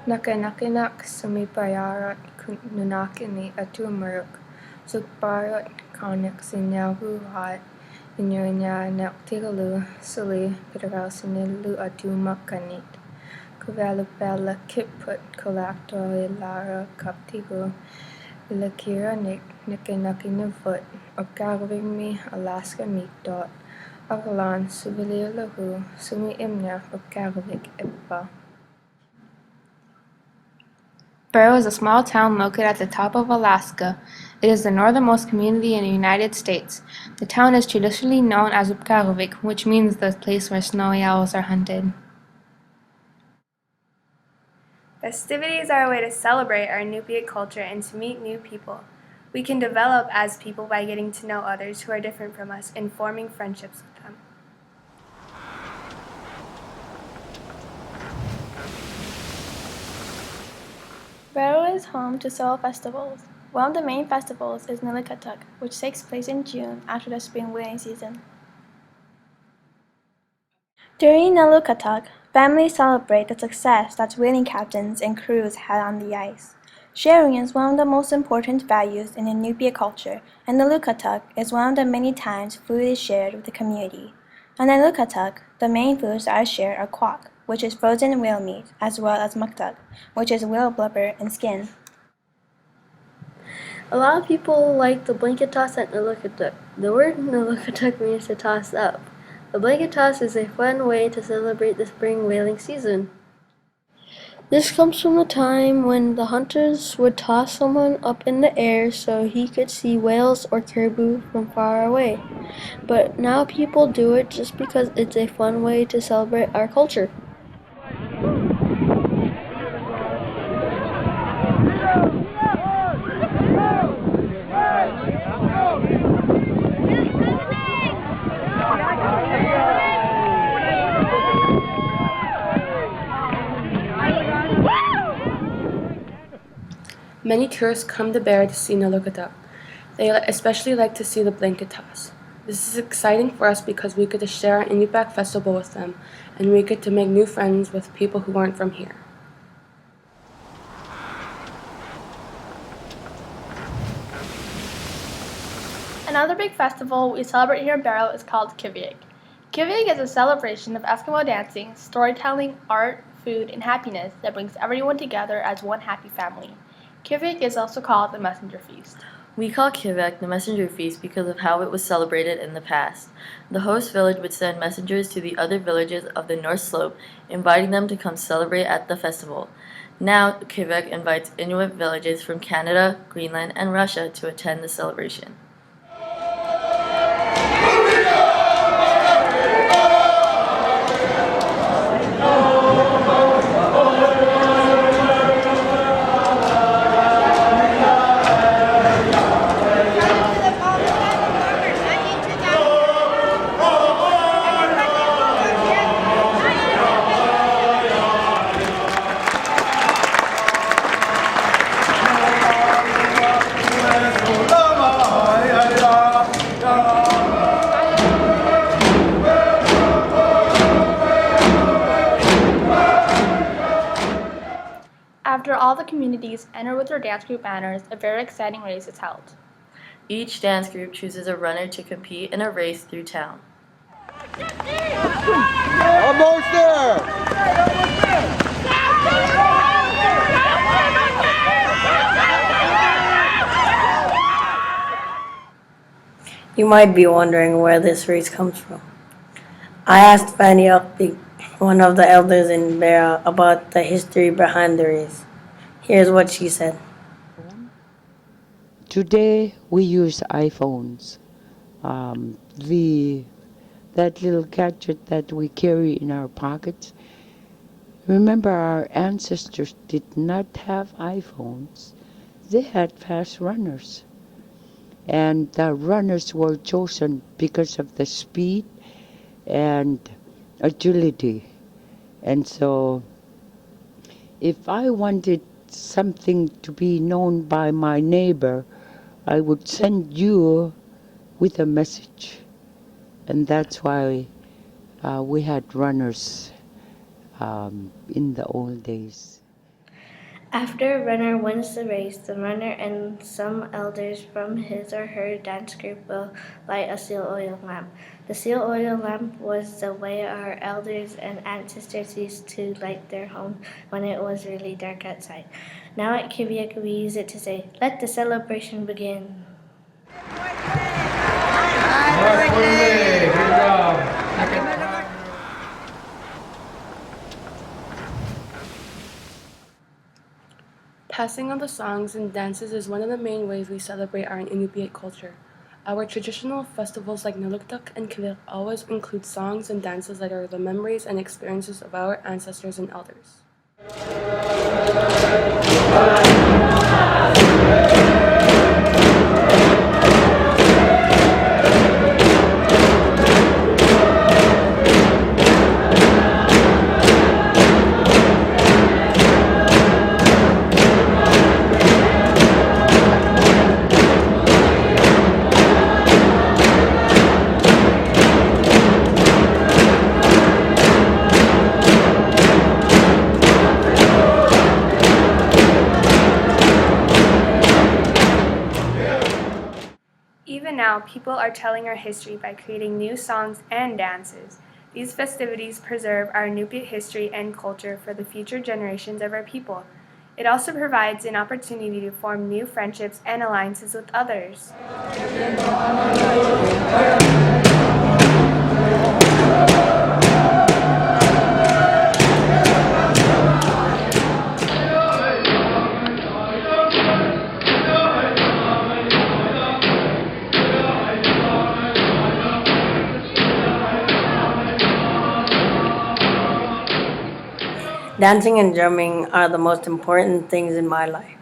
Nakanakinak sumipayarat nunakini atumuruk sukbarot konik sinyavuhat inyunya naktigalu suli pidagal sinilu atumakanit. Kuvalupela kiput kolakto ilara kaptigu ilakiranik nakinakinavut Utqiagvik mi Alaska mikdot Avalan subililahu sumi imna Utqiagvik ibba. Barrow is a small town located at the top of Alaska. It is the northernmost community in the United States. The town is traditionally known as Utqiagvik, which means the place where snowy owls are hunted. Festivities are a way to celebrate our Inupiat culture and to meet new people. We can develop as people by getting to know others who are different from us and forming friendships with them. Barrow is home to several festivals. One of the main festivals is Nalukataq, which takes place in June after the spring whaling season. During Nalukataq, families celebrate the success that whaling captains and crews had on the ice. Sharing is one of the most important values in Inupiat culture, and Nalukataq is one of the many times food is shared with the community. On Nalukataq, the main foods that are shared are quack, which is frozen whale meat, as well as muktaq, which is whale blubber and skin. A lot of people like the blanket toss at Nalukataq. The word Nalukataq means to toss up. The blanket toss is a fun way to celebrate the spring whaling season. This comes from the time when the hunters would toss someone up in the air so he could see whales or caribou from far away. But now people do it just because it's a fun way to celebrate our culture. Many tourists come to Barrow to see Nalukataq. They especially like to see the blanket toss. This is exciting for us because we get to share our Inupiat festival with them, and we get to make new friends with people who aren't from here. Another big festival we celebrate here in Barrow is called Kiviq. Kiviq is a celebration of Eskimo dancing, storytelling, art, food, and happiness that brings everyone together as one happy family. Kiviq is also called the Messenger Feast. We call Kiviq the Messenger Feast because of how it was celebrated in the past. The host village would send messengers to the other villages of the North Slope, inviting them to come celebrate at the festival. Now, Kiviq invites Inuit villages from Canada, Greenland, and Russia to attend the celebration. After all the communities enter with their dance group banners, a very exciting race is held. Each dance group chooses a runner to compete in a race through town. Almost there! You might be wondering where this race comes from. I asked Fanny Upbeat, one of the elders in Barrow, about the history behind the race. Here's what she said. Today we use iPhones. That little gadget that we carry in our pockets. Remember, our ancestors did not have iPhones. They had fast runners. And the runners were chosen because of the speed and agility. And so if I wanted something to be known by my neighbor, I would send you with a message. And that's why we had runners in the old days. After a runner wins the race, the runner and some elders from his or her dance group will light a seal oil lamp. The seal oil lamp was the way our elders and ancestors used to light their homes when it was really dark outside. Now at Kiviq, we use it to say, "Let the celebration begin." Passing on the songs and dances is one of the main ways we celebrate our Inupiat culture. Our traditional festivals like Nalukataq and Kiviq always include songs and dances that are the memories and experiences of our ancestors and elders. Even now, people are telling our history by creating new songs and dances. These festivities preserve our Inupiat history and culture for the future generations of our people. It also provides an opportunity to form new friendships and alliances with others. Dancing and drumming are the most important things in my life.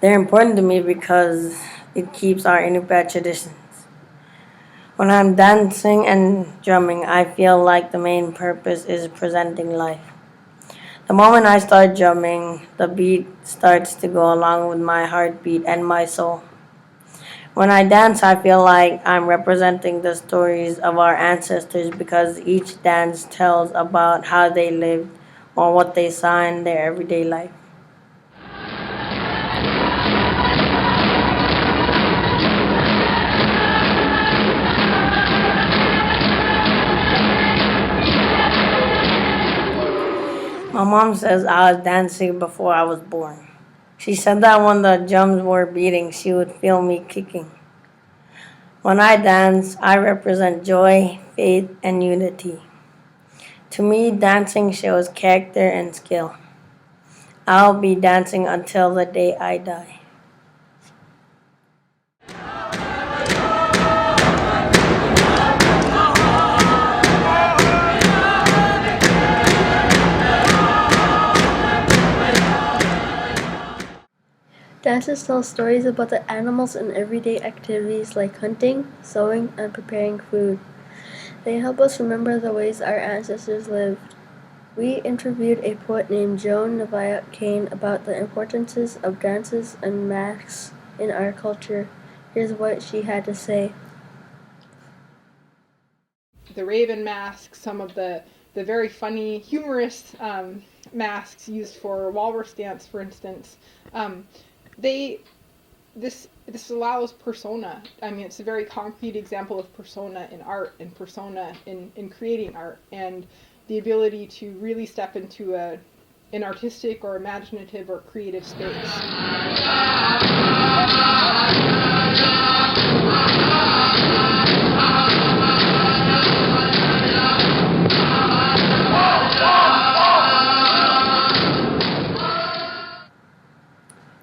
They're important to me because it keeps our Inupiat traditions. When I'm dancing and drumming, I feel like the main purpose is presenting life. The moment I start drumming, the beat starts to go along with my heartbeat and my soul. When I dance, I feel like I'm representing the stories of our ancestors because each dance tells about how they lived or what they saw in their everyday life. My mom says I was dancing before I was born. She said that when the drums were beating, she would feel me kicking. When I dance, I represent joy, faith, and unity. To me, dancing shows character and skill. I'll be dancing until the day I die. Dances tell stories about the animals and everyday activities like hunting, sewing, and preparing food. They help us remember the ways our ancestors lived. We interviewed a poet named Joan Navayat Kane about the importances of dances and masks in our culture. Here's what she had to say. The raven mask, some of the very funny, humorous masks used for walrus dance, for instance. This allows persona. I mean, it's a very concrete example of persona in art and persona in creating art, and the ability to really step into an artistic or imaginative or creative space.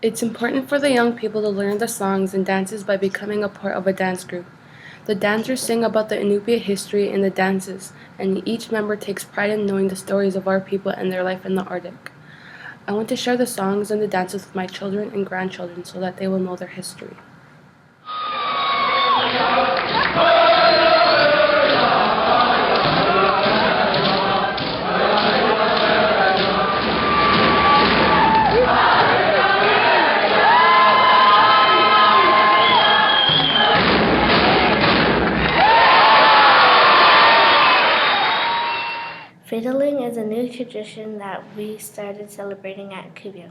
It's important for the young people to learn the songs and dances by becoming a part of a dance group. The dancers sing about the Inupiat history in the dances, and each member takes pride in knowing the stories of our people and their life in the Arctic. I want to share the songs and the dances with my children and grandchildren so that they will know their history. Fiddling is a new tradition that we started celebrating at Kiviq.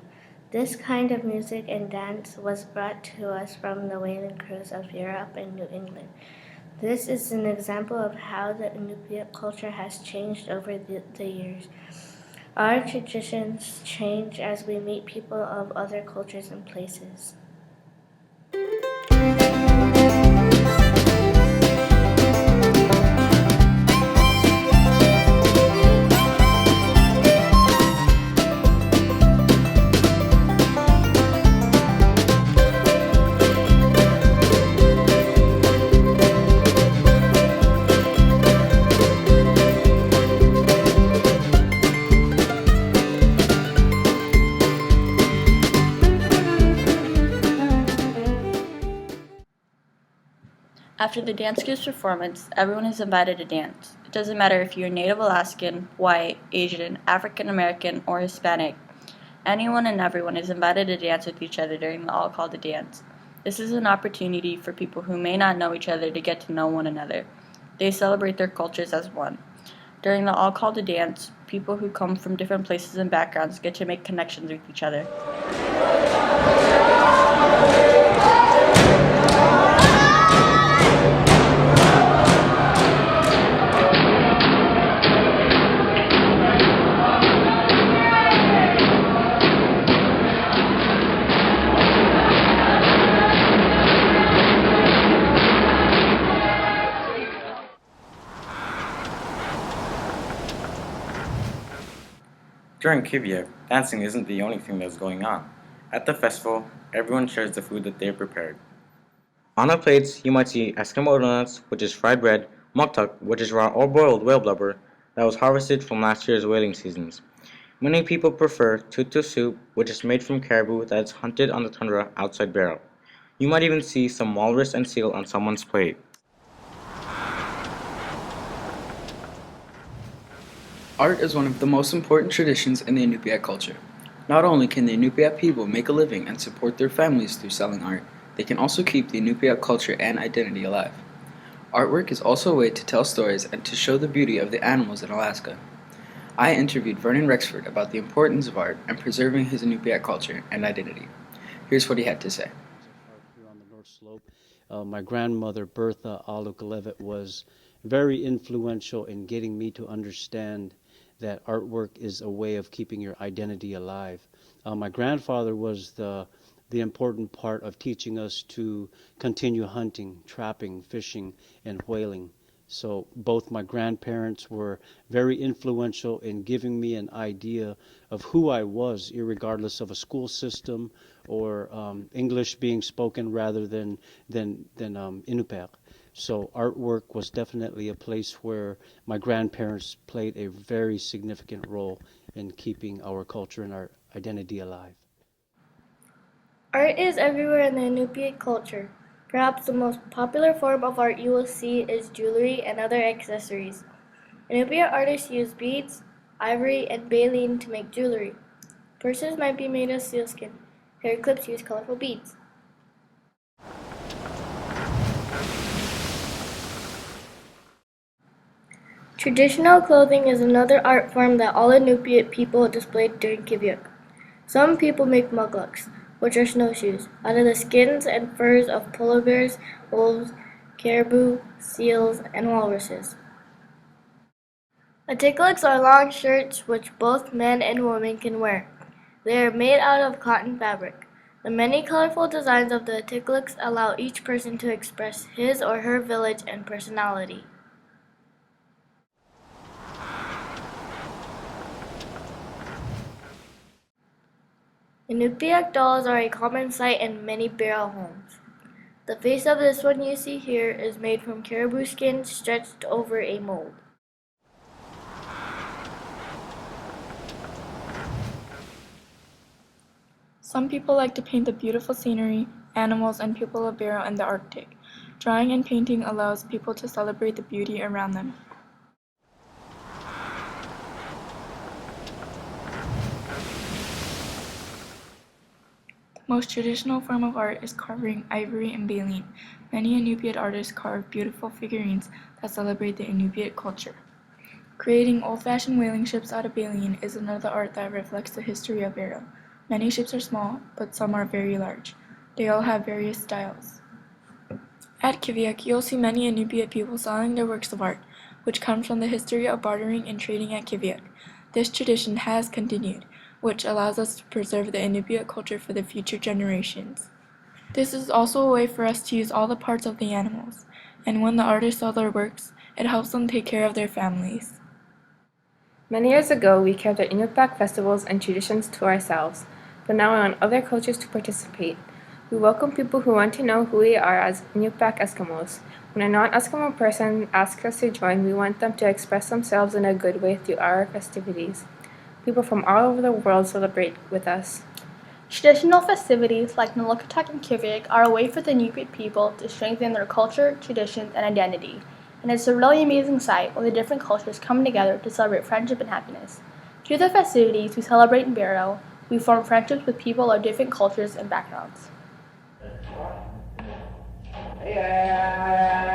This kind of music and dance was brought to us from the whaling crews of Europe and New England. This is an example of how the Inupiat culture has changed over the years. Our traditions change as we meet people of other cultures and places. After the dance group's performance, everyone is invited to dance. It doesn't matter if you're Native Alaskan, white, Asian, African American, or Hispanic. Anyone and everyone is invited to dance with each other during the All Call to Dance. This is an opportunity for people who may not know each other to get to know one another. They celebrate their cultures as one. During the All Call to Dance, people who come from different places and backgrounds get to make connections with each other. During Kiviq, dancing isn't the only thing that's going on. At the festival, everyone shares the food that they have prepared. On the plates, you might see Eskimo donuts, which is fried bread, Nalukataq, which is raw or boiled whale blubber that was harvested from last year's whaling seasons. Many people prefer tutu soup, which is made from caribou that is hunted on the tundra outside Barrow. You might even see some walrus and seal on someone's plate. Art is one of the most important traditions in the Inupiat culture. Not only can the Inupiat people make a living and support their families through selling art, they can also keep the Inupiat culture and identity alive. Artwork is also a way to tell stories and to show the beauty of the animals in Alaska. I interviewed Vernon Rexford about the importance of art and preserving his Inupiat culture and identity. Here's what he had to say. Here on the North Slope, my grandmother, Bertha Nalukataq, was very influential in getting me to understand that artwork is a way of keeping your identity alive. My grandfather was the important part of teaching us to continue hunting, trapping, fishing, and whaling. So both my grandparents were very influential in giving me an idea of who I was, irregardless of a school system or English being spoken rather than Inupiat. So artwork was definitely a place where my grandparents played a very significant role in keeping our culture and our identity alive. Art is everywhere in the Inupiat culture. Perhaps the most popular form of art you will see is jewelry and other accessories. Inupiat artists use beads, ivory, and baleen to make jewelry. Purses might be made of sealskin. Hair clips use colorful beads. Traditional clothing is another art form that all Inupiat people displayed during Kiviq. Some people make mugluks, which are snowshoes, out of the skins and furs of polar bears, wolves, caribou, seals, and walruses. Atiklaks are long shirts which both men and women can wear. They are made out of cotton fabric. The many colorful designs of the atiklaks allow each person to express his or her village and personality. Inupiat dolls are a common sight in many barrel homes. The face of this one you see here is made from caribou skin stretched over a mold. Some people like to paint the beautiful scenery, animals, and people of Barrow in the Arctic. Drawing and painting allows people to celebrate the beauty around them. The most traditional form of art is carving ivory and baleen. Many Inupiat artists carve beautiful figurines that celebrate the Inupiat culture. Creating old-fashioned whaling ships out of baleen is another art that reflects the history of Barrow. Many ships are small, but some are very large. They all have various styles. At Kiviq, you'll see many Inupiat people selling their works of art, which comes from the history of bartering and trading at Kiviq. This tradition has continued, which allows us to preserve the Inupiat culture for the future generations. This is also a way for us to use all the parts of the animals, and when the artists sell their works, it helps them take care of their families. Many years ago, we kept our Inupiat festivals and traditions to ourselves, but now we want other cultures to participate. We welcome people who want to know who we are as Inupiat Eskimos. When a non-Eskimo person asks us to join, we want them to express themselves in a good way through our festivities. People from all over the world celebrate with us. Traditional festivities like Nalukataq and Kiviq are a way for the Inupiat people to strengthen their culture, traditions, and identity. And it's a really amazing sight when the different cultures come together to celebrate friendship and happiness. Through the festivities we celebrate and burial, we form friendships with people of different cultures and backgrounds. Yeah.